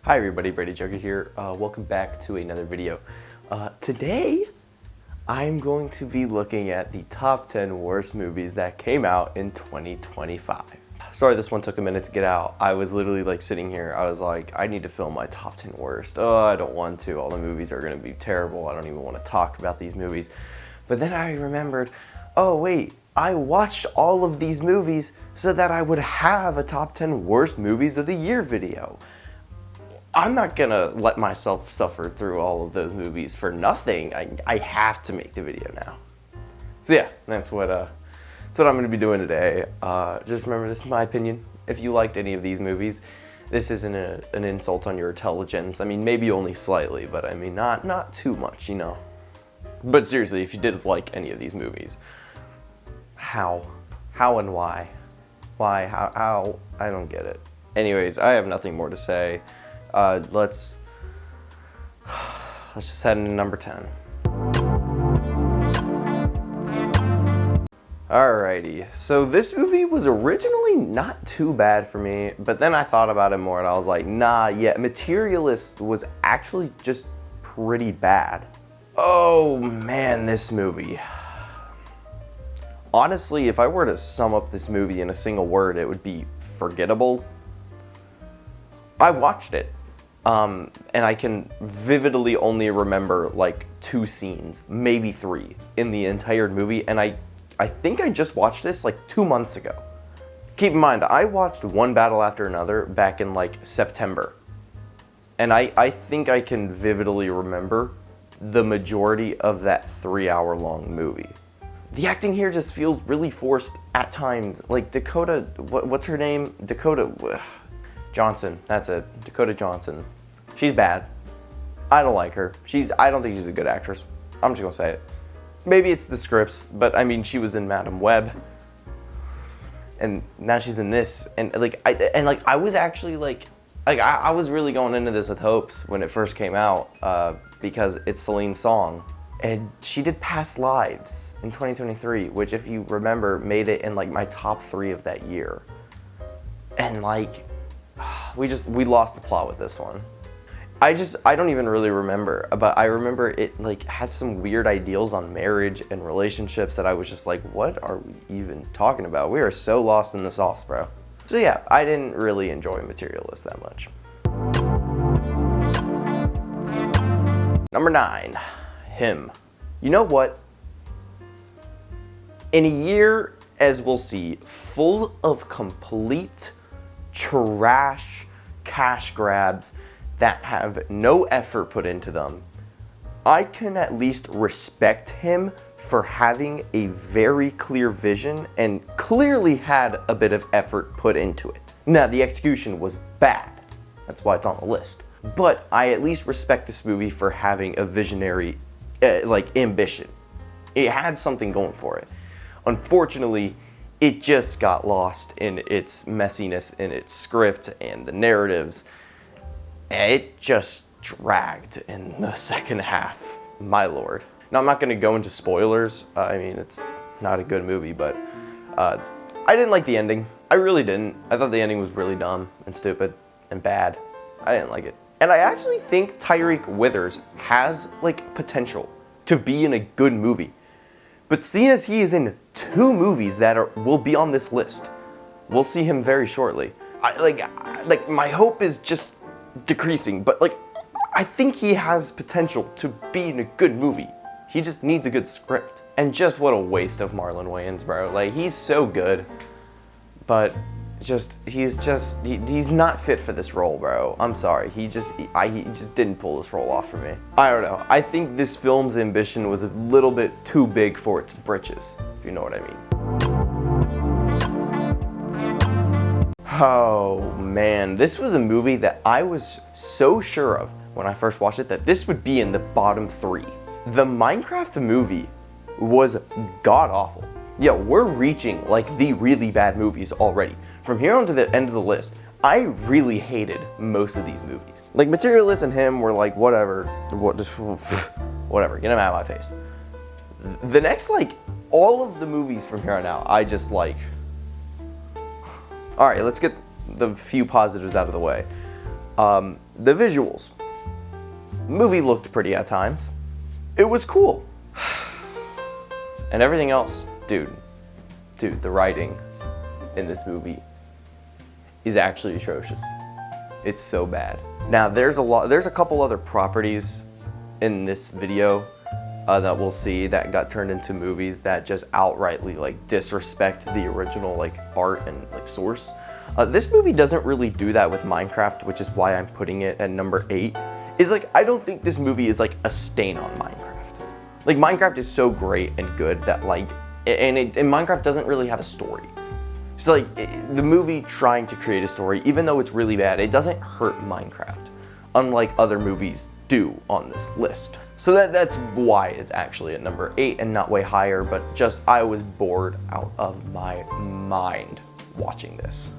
Hi everybody, Brady Joker here. Welcome back to another video. Today, I'm going to be looking at the top 10 worst movies that came out in 2025. Sorry this one took a minute to get out. I was literally like sitting here, I was like, I need to film my top 10 worst. Oh, I don't want to. All the movies are gonna be terrible. I don't even want to talk about these movies. But then I remembered, oh wait, I watched all of these movies so that I would have a top 10 worst movies of the year video. I'm not gonna let myself suffer through all of those movies for nothing. I have to make the video now. So yeah, that's what I'm gonna be doing today. Just remember, this is my opinion. If you liked any of these movies, this isn't an insult on your intelligence. I mean, maybe only slightly, but I mean, not too much, you know. But seriously, if you did like any of these movies, how and why? Why, how, I don't get it. Anyways, I have nothing more to say. Let's just head into number 10. Alrighty, so this movie was originally not too bad for me, but then I thought about it more and I was like, nah, yeah, Materialist was actually just pretty bad. Oh man, this movie. Honestly, if I were to sum up this movie in a single word, it would be forgettable. I watched it. And I can vividly only remember like 2 scenes, maybe 3, in the entire movie, and I think I just watched this like 2 months ago. Keep in mind, I watched One Battle After Another back in like September, and I think I can vividly remember the majority of that 3-hour-long movie. The acting here just feels really forced at times. Like Dakota, what's her name? Dakota Johnson, that's it. Dakota Johnson. She's bad. I don't like her. I don't think she's a good actress. I'm just gonna say it. Maybe it's the scripts, but I mean, she was in Madam Web, and now she's in this, and I was actually I was really going into this with hopes when it first came out, because it's Celine's song, and she did Past Lives in 2023, which, if you remember, made it in like my top 3 of that year, and like. We lost the plot with this one. I don't even really remember, but I remember it like had some weird ideals on marriage and relationships that I was just like, what are we even talking about? We are so lost in the sauce, bro. So yeah, I didn't really enjoy Materialist that much. Number 9, Him. You know what? In a year, as we'll see, full of complete trash cash grabs that have no effort put into them, I can at least respect him for having a very clear vision and clearly had a bit of effort put into it. Now, the execution was bad. That's why it's on the list. But I at least respect this movie for having a visionary, ambition. It had something going for it. Unfortunately, it just got lost in its messiness, in its script and the narratives. It just dragged in the second half, my lord. Now, I'm not gonna go into spoilers. I mean, it's not a good movie, but I didn't like the ending. I really didn't. I thought the ending was really dumb and stupid and bad. I didn't like it. And I actually think Tyreek Withers has like potential to be in a good movie. But seeing as he is in 2 movies that will be on this list, we'll see him very shortly. My hope is just decreasing, but I think he has potential to be in a good movie. He just needs a good script. And just what a waste of Marlon Wayans, bro. Like, he's so good, but he's not fit for this role, bro. I'm sorry. He just didn't pull this role off for me. I don't know. I think this film's ambition was a little bit too big for its britches, if you know what I mean. Oh man, this was a movie that I was so sure of when I first watched it that this would be in the bottom 3. The Minecraft movie was god-awful. Yeah, we're reaching like the really bad movies already. From here on to the end of the list, I really hated most of these movies. Like, Materialist and Him were like, whatever, whatever, get them out of my face. The next, all of the movies from here on out, I just like. All right, let's get the few positives out of the way. The visuals. Movie looked pretty at times. It was cool. And everything else, dude, the writing in this movie is actually atrocious. It's so bad. Now there's a couple other properties in this video that we'll see that got turned into movies that just outrightly like disrespect the original like art and like source. This movie doesn't really do that with Minecraft, which is why I'm putting it at number 8. Is like, I don't think this movie is like a stain on Minecraft. Like, Minecraft is so great and good that like, and Minecraft doesn't really have a story. So like, the movie trying to create a story, even though it's really bad, it doesn't hurt Minecraft, unlike other movies do on this list. So that's why it's actually at number 8 and not way higher, but just I was bored out of my mind watching this.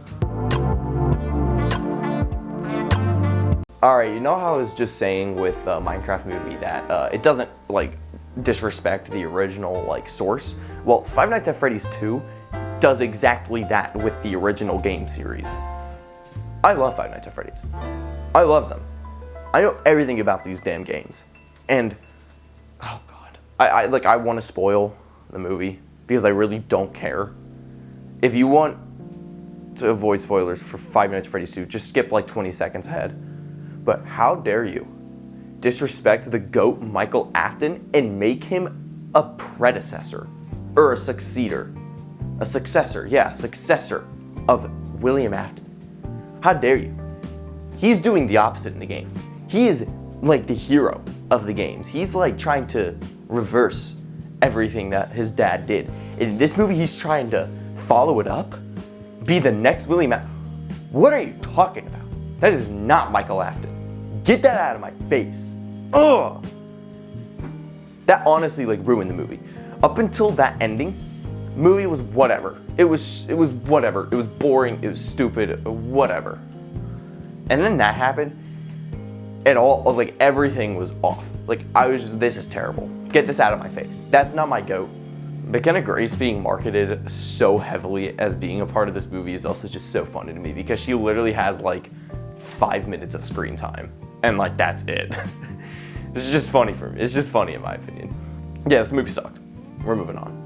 Alright, you know how I was just saying with the Minecraft movie that it doesn't like disrespect the original like source? Well, Five Nights at Freddy's 2 does exactly that with the original game series. I love Five Nights at Freddy's. I love them. I know everything about these damn games. And, oh god. I want to spoil the movie because I really don't care. If you want to avoid spoilers for Five Nights at Freddy's 2, just skip like 20 seconds ahead. But how dare you disrespect the GOAT Michael Afton and make him a predecessor, or a successor of William Afton. How dare you? He's doing the opposite in the game. He is like the hero of the games. He's like trying to reverse everything that his dad did. In this movie, he's trying to follow it up, be the next William Afton. What are you talking about? That is not Michael Afton. Get that out of my face. Ugh. That honestly like ruined the movie. Up until that ending, movie was whatever. It was whatever. It was boring. It was stupid. Whatever. And then that happened, and all like everything was off. Like I was just, this is terrible. Get this out of my face. That's not my GOAT. McKenna Grace being marketed so heavily as being a part of this movie is also just so funny to me because she literally has like 5 minutes of screen time. And like, that's it. It's just funny for me. It's just funny in my opinion. Yeah, this movie sucked. We're moving on.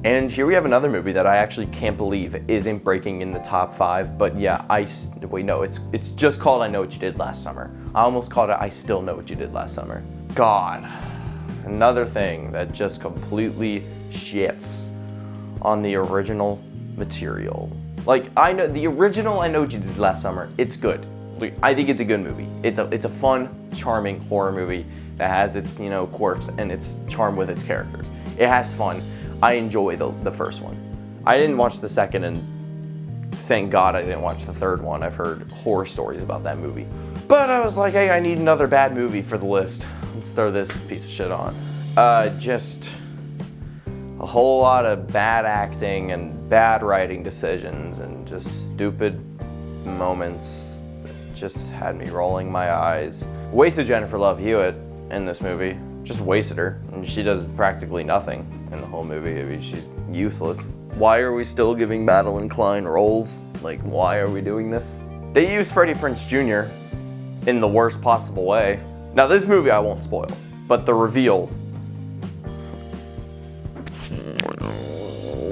And here we have another movie that I actually can't believe isn't breaking in the top 5. But yeah, wait, no, it's just called I Know What You Did Last Summer. I almost called it I Still Know What You Did Last Summer. God, another thing that just completely shits on the original material. Like, I know the original I Know What You Did Last Summer, it's good. Like, I think it's a good movie. It's a fun, charming horror movie that has its, you know, quirks and its charm with its characters. It has fun. I enjoy the first one. I didn't watch the second, and thank God I didn't watch the third one. I've heard horror stories about that movie. But I was like, hey, I need another bad movie for the list. Let's throw this piece of shit on. Just a whole lot of bad acting and bad writing decisions and just stupid moments that just had me rolling my eyes. Wasted Jennifer Love Hewitt in this movie. Just wasted her, and she does practically nothing in the whole movie. I mean, she's useless. Why are we still giving Madeline Klein roles? Like, why are we doing this? They used Freddie Prinze Jr. in the worst possible way. Now, this movie I won't spoil, but the reveal.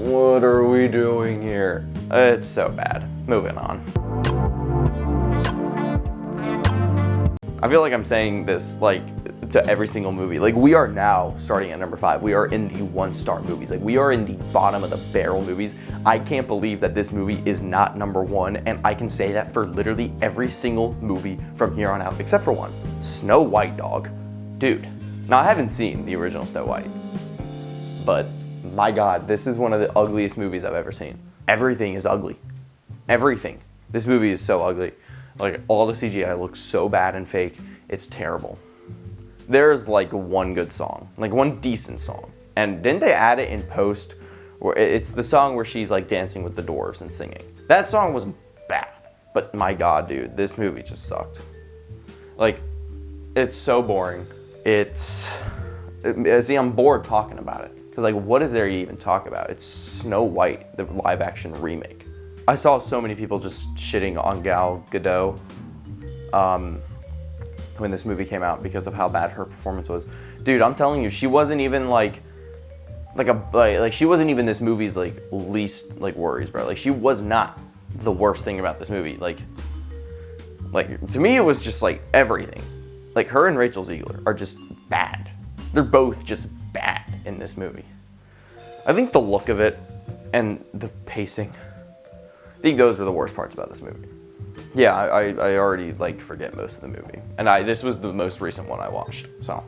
What are we doing here? It's so bad. Moving on. I feel like I'm saying this like to every single movie. Like, we are now starting at number 5. We are in the 1-star movies. Like, we are in the bottom of the barrel movies. I can't believe that this movie is not number 1, and I can say that for literally every single movie from here on out, except for one. Snow White, dog. Dude. Now, I haven't seen the original Snow White, but my God, this is one of the ugliest movies I've ever seen. Everything is ugly. Everything. This movie is so ugly. Like, all the CGI looks so bad and fake. It's terrible. There's like one good song, like one decent song. And didn't they add it in post? Where it's the song where she's like dancing with the dwarves and singing. That song was bad. But my God, dude, this movie just sucked. Like, it's so boring. See, I'm bored talking about it. Because like, what is there to even talk about? It's Snow White, the live action remake. I saw so many people just shitting on Gal Gadot when this movie came out because of how bad her performance was. Dude, I'm telling you, she wasn't even like she wasn't even this movie's like least like worries, bro. Like she was not the worst thing about this movie. Like to me, it was just like everything. Like her and Rachel Zegler are just bad. They're both just bad in this movie. I think the look of it and the pacing, I think those are the worst parts about this movie. Yeah, I already like forget most of the movie, and this was the most recent one I watched. So,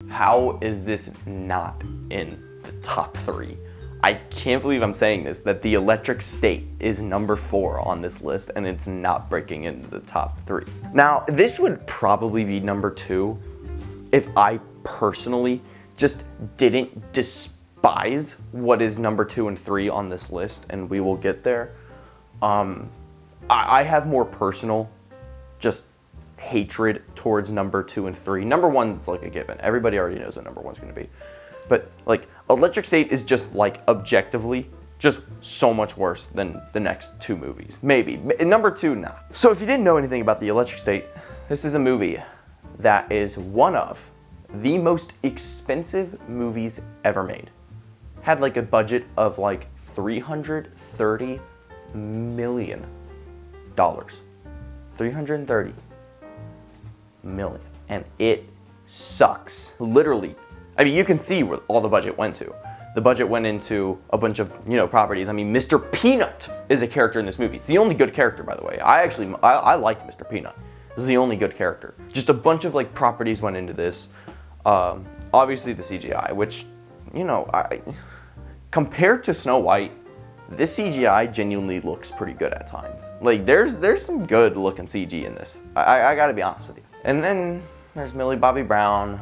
how is this not in the top 3? I can't believe I'm saying this, that The Electric State is number 4 on this list, and it's not breaking into the top 3. Now, this would probably be number 2 if I personally just didn't despise what is number 2 and 3 on this list, and we will get there. I have more personal just hatred towards number 2 and 3. Number 1's like a given. Everybody already knows what number 1's going to be. But like Electric State is just like objectively just so much worse than the next 2 movies. Maybe. Number 2, nah. So if you didn't know anything about The Electric State, this is a movie that is one of the most expensive movies ever made. Had like a budget of like $330 million. 330 million. And it sucks. Literally. I mean, you can see where all the budget went to. The budget went into a bunch of, properties. I mean, Mr. Peanut is a character in this movie. It's the only good character, by the way. I liked Mr. Peanut. This is the only good character. Just a bunch of like properties went into this. Obviously the CGI, which, compared to Snow White, this CGI genuinely looks pretty good at times. Like, there's some good looking CG in this. I gotta be honest with you. And then there's Millie Bobby Brown,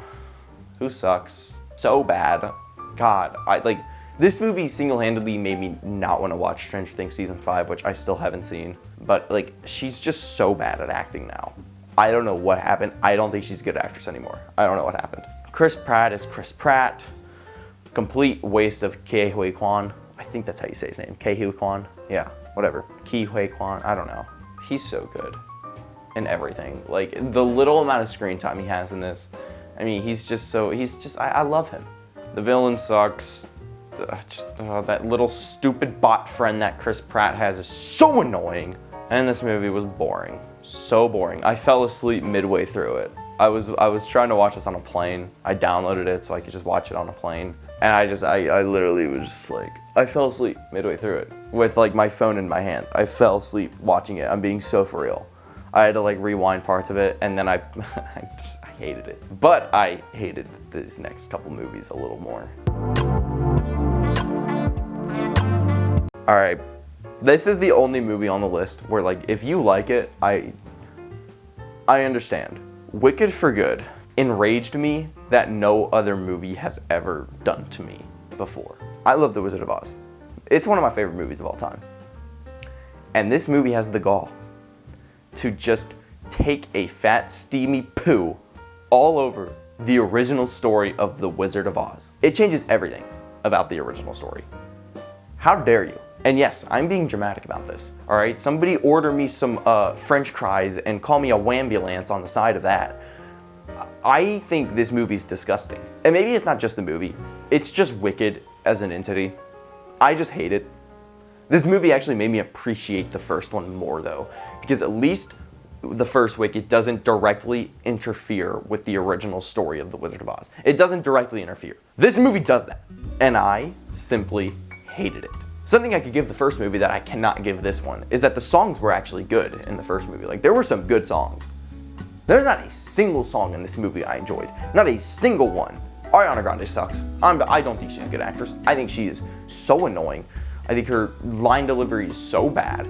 who sucks so bad. God, this movie single-handedly made me not want to watch Stranger Things Season 5, which I still haven't seen. But, like, she's just so bad at acting now. I don't know what happened. I don't think she's a good actress anymore. I don't know what happened. Chris Pratt is Chris Pratt. Complete waste of Ke Huy Quan. I think that's how you say his name. Ke Huy Quan? Yeah, whatever. Ke Huy Quan, I don't know. He's so good in everything. Like, the little amount of screen time he has in this, I mean, I love him. The villain sucks. That little stupid bot friend that Chris Pratt has is so annoying. And this movie was boring. So boring. I fell asleep midway through it. I was trying to watch this on a plane. I downloaded it so I could just watch it on a plane. And I literally was just like, I fell asleep midway through it with like my phone in my hands. I fell asleep watching it. I'm being so for real. I had to like rewind parts of it, and then I hated it. But I hated these next couple movies a little more. All right, this is the only movie on the list where like, if you like it, I understand. Wicked for Good enraged me that no other movie has ever done to me before. I love The Wizard of Oz. It's one of my favorite movies of all time. And this movie has the gall to just take a fat, steamy poo all over the original story of The Wizard of Oz. It changes everything about the original story. How dare you? And yes, I'm being dramatic about this, all right? Somebody order me some French fries and call me a wambulance on the side of that. I think this movie's disgusting. And maybe it's not just the movie. It's just Wicked as an entity. I just hate it. This movie actually made me appreciate the first one more though, because at least the first Wicked doesn't directly interfere with the original story of The Wizard of Oz. It doesn't directly interfere. This movie does that. And I simply hated it. Something I could give the first movie that I cannot give this one is that the songs were actually good in the first movie. Like, there were some good songs. There's not a single song in this movie I enjoyed. Not a single one. Ariana Grande sucks. I don't think she's a good actress. I think she is so annoying. I think her line delivery is so bad.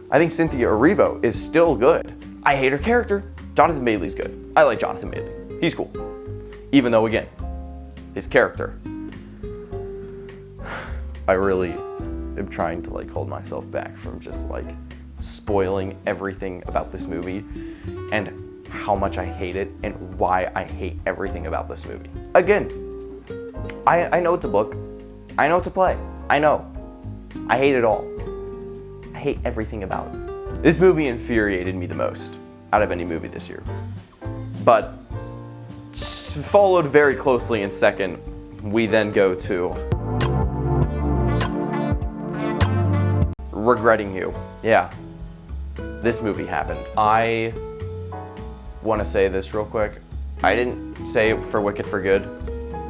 I think Cynthia Erivo is still good. I hate her character. Jonathan Bailey's good. I like Jonathan Bailey. He's cool. Even though, again, his character. I really am trying to like hold myself back from just like spoiling everything about this movie and how much I hate it and why I hate everything about this movie. Again, I know it's a book. I know it's a play. I know. I hate it all. I hate everything about it. This movie infuriated me the most out of any movie this year. But followed very closely in second, we then go to Regretting You. Yeah, this movie happened. I want to say this real quick. I didn't say it for Wicked for Good,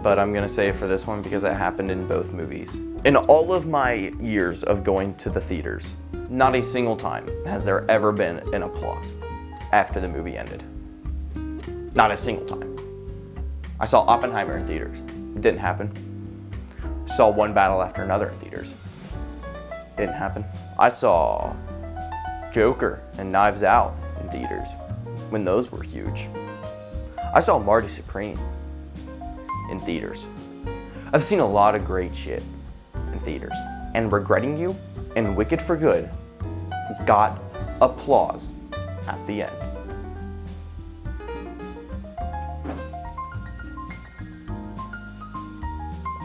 but I'm gonna say it for this one because it happened in both movies. In all of my years of going to the theaters, not a single time has there ever been an applause after the movie ended. Not a single time. I saw Oppenheimer in theaters. It didn't happen. Saw One Battle After Another in theaters. Didn't happen. I saw Joker and Knives Out in theaters when those were huge. I saw Marty Supreme in theaters. I've seen a lot of great shit in theaters. And Regretting You and Wicked for Good got applause at the end.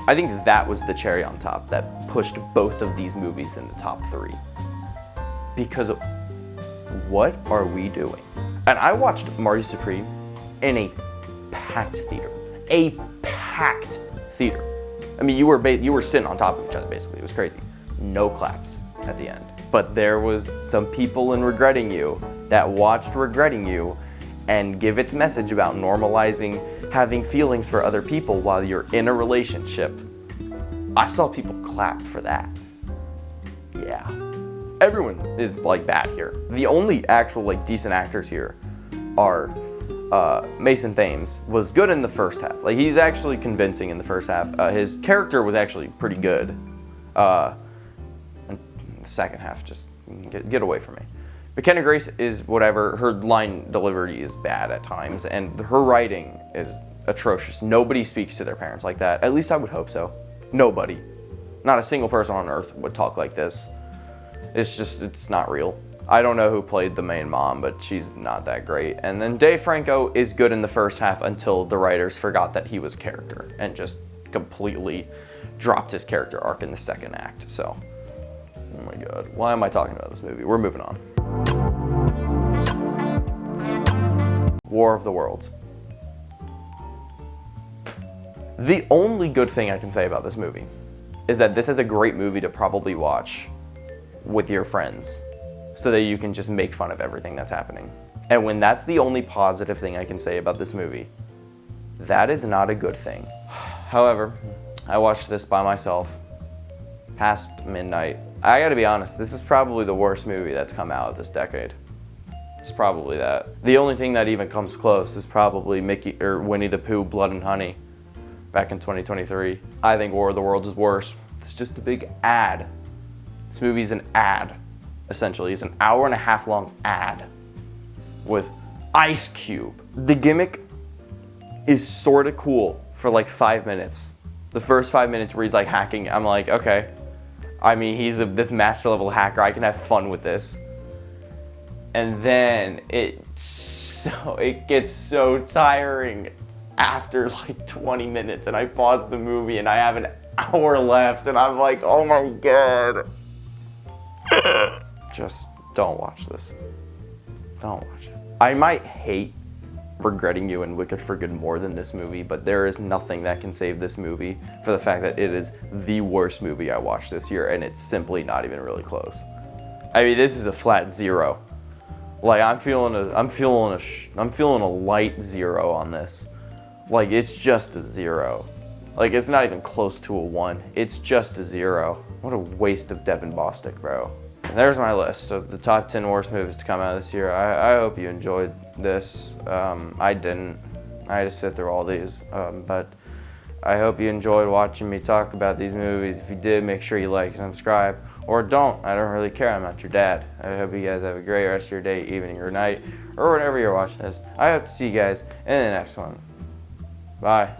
I think that was the cherry on top that pushed both of these movies in the top 3. Because what are we doing? And I watched Marty Supreme in a packed theater. A packed theater. I mean, you were sitting on top of each other basically. It was crazy. No claps at the end. But there was some people in Regretting You that watched Regretting You and give its message about normalizing having feelings for other people while you're in a relationship. I saw people clap for that. Yeah. Everyone is like that here. The only actual like decent actors here are Mason Thames was good in the first half. Like he's actually convincing in the first half. His character was actually pretty good. And the second half, just get away from me. McKenna Grace is whatever. Her line delivery is bad at times, and her writing is atrocious. Nobody speaks to their parents like that. At least I would hope so. Nobody. Not a single person on earth would talk like this. It's not real. I don't know who played the main mom, but she's not that great. And then Dave Franco is good in the first half until the writers forgot that he was character and just completely dropped his character arc in the second act. So, oh my God, why am I talking about this movie? We're moving on. War of the Worlds. The only good thing I can say about this movie is that this is a great movie to probably watch with your friends so that you can just make fun of everything that's happening. And when that's the only positive thing I can say about this movie, that is not a good thing. However, I watched this by myself past midnight. I gotta be honest, this is probably the worst movie that's come out of this decade. It's probably that. The only thing that even comes close is probably Winnie the Pooh, Blood and Honey, back in 2023. I think War of the Worlds is worse. It's just a big ad. This movie's an ad, essentially. It's an hour-and-a-half long ad with Ice Cube. The gimmick is sort of cool for like 5 minutes. The first 5 minutes where he's like hacking, I'm like, okay. I mean, he's this master level hacker. I can have fun with this. And then it gets so tiring after like 20 minutes, and I pause the movie and I have an hour left and I'm like, oh my God. Just don't watch this. Don't watch it. I might hate Regretting You and Wicked for Good more than this movie, but there is nothing that can save this movie for the fact that it is the worst movie I watched this year, and it's simply not even really close. I mean, this is a flat 0. Like I'm feeling a light 0 on this. Like it's just a 0. Like it's not even close to a 1. It's just a 0. What a waste of Devin Bostic, bro. And there's my list of the top 10 worst movies to come out this year. I hope you enjoyed this. I didn't. I had to sit through all these. But I hope you enjoyed watching me talk about these movies. If you did, make sure you like and subscribe. Or don't. I don't really care. I'm not your dad. I hope you guys have a great rest of your day, evening, or night, or whenever you're watching this. I hope to see you guys in the next one. Bye.